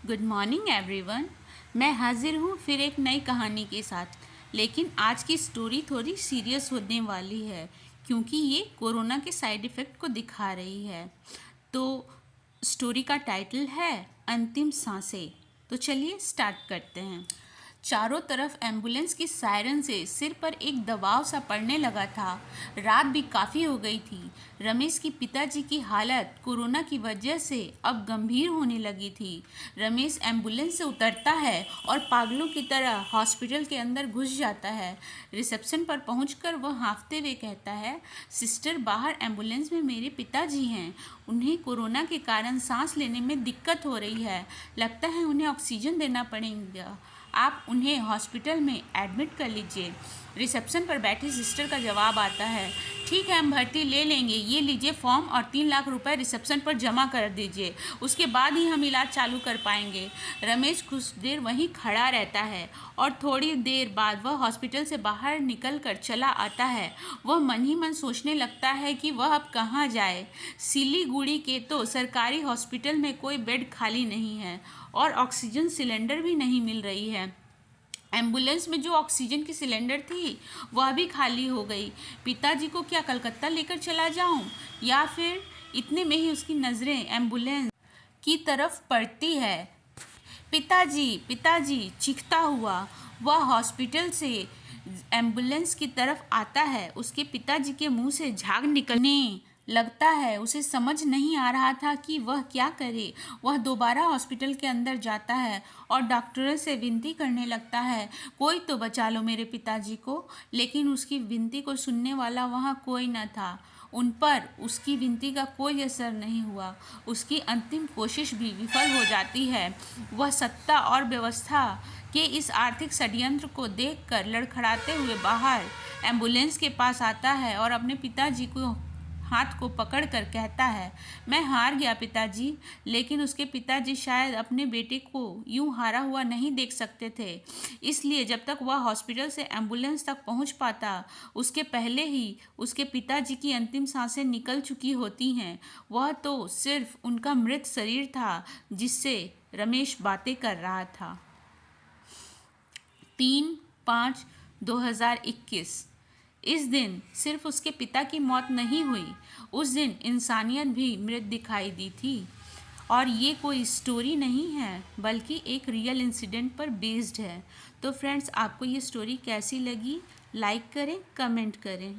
Good morning everyone. मैं हाजिर हूँ फिर एक नई कहानी के साथ। लेकिन आज की स्टोरी थोड़ी सीरियस होने वाली है क्योंकि ये कोरोना के साइड इफ़ेक्ट को दिखा रही है। तो स्टोरी का टाइटल है अंतिम सांसें। तो चलिए स्टार्ट करते हैं। चारों तरफ एम्बुलेंस की सायरन से सिर पर एक दबाव सा पड़ने लगा था। रात भी काफ़ी हो गई थी। रमेश की पिताजी की हालत कोरोना की वजह से अब गंभीर होने लगी थी। रमेश एम्बुलेंस से उतरता है और पागलों की तरह हॉस्पिटल के अंदर घुस जाता है। रिसेप्शन पर पहुंचकर वह हाँफते हुए कहता है, सिस्टर बाहर एम्बुलेंस में मेरे पिताजी हैं। उन्हें कोरोना के कारण सांस लेने में दिक्कत हो रही है। लगता है उन्हें ऑक्सीजन देना पड़ेगा। आप उन्हें हॉस्पिटल में एडमिट कर लीजिए। रिसेप्शन पर बैठी सिस्टर का जवाब आता है, ठीक है हम भर्ती ले लेंगे। ये लीजिए फॉर्म और 3 लाख रुपए रिसेप्शन पर जमा कर दीजिए, उसके बाद ही हम इलाज चालू कर पाएंगे। रमेश कुछ देर वहीं खड़ा रहता है और थोड़ी देर बाद वह हॉस्पिटल से बाहर निकल कर चला आता है। वह मन ही मन सोचने लगता है कि वह अब कहाँ जाए। सिलीगुड़ी के तो सरकारी हॉस्पिटल में कोई बेड खाली नहीं है और ऑक्सीजन सिलेंडर भी नहीं मिल रही है। एम्बुलेंस में जो ऑक्सीजन की सिलेंडर थी वह भी खाली हो गई। पिताजी को क्या कलकत्ता लेकर चला जाऊं? या फिर इतने में ही उसकी नज़रें एम्बुलेंस की तरफ पड़ती है। पिताजी पिताजी चीखता हुआ वह हॉस्पिटल से एम्बुलेंस की तरफ आता है। उसके पिताजी के मुंह से झाग निकलने लगता है। उसे समझ नहीं आ रहा था कि वह क्या करे। वह दोबारा हॉस्पिटल के अंदर जाता है और डॉक्टरों से विनती करने लगता है, कोई तो बचा लो मेरे पिताजी को। लेकिन उसकी विनती को सुनने वाला वहाँ कोई न था। उन पर उसकी विनती का कोई असर नहीं हुआ। उसकी अंतिम कोशिश भी विफल हो जाती है। वह सत्ता और व्यवस्था के इस आर्थिक षड्यंत्र को देखकर लड़खड़ाते हुए बाहर एम्बुलेंस के पास आता है और अपने पिताजी को हाथ को पकड़कर कहता है, मैं हार गया पिताजी। लेकिन उसके पिताजी शायद अपने बेटे को यूं हारा हुआ नहीं देख सकते थे। इसलिए जब तक वह हॉस्पिटल से एम्बुलेंस तक पहुंच पाता उसके पहले ही उसके पिताजी की अंतिम सांसें निकल चुकी होती हैं। वह तो सिर्फ उनका मृत शरीर था जिससे रमेश बातें कर रहा था। 3/5/2021 इस दिन सिर्फ उसके पिता की मौत नहीं हुई, उस दिन इंसानियत भी मृत दिखाई दी थी। और ये कोई स्टोरी नहीं है बल्कि एक रियल इंसिडेंट पर बेस्ड है। तो फ्रेंड्स, आपको ये स्टोरी कैसी लगी? लाइक करें, कमेंट करें।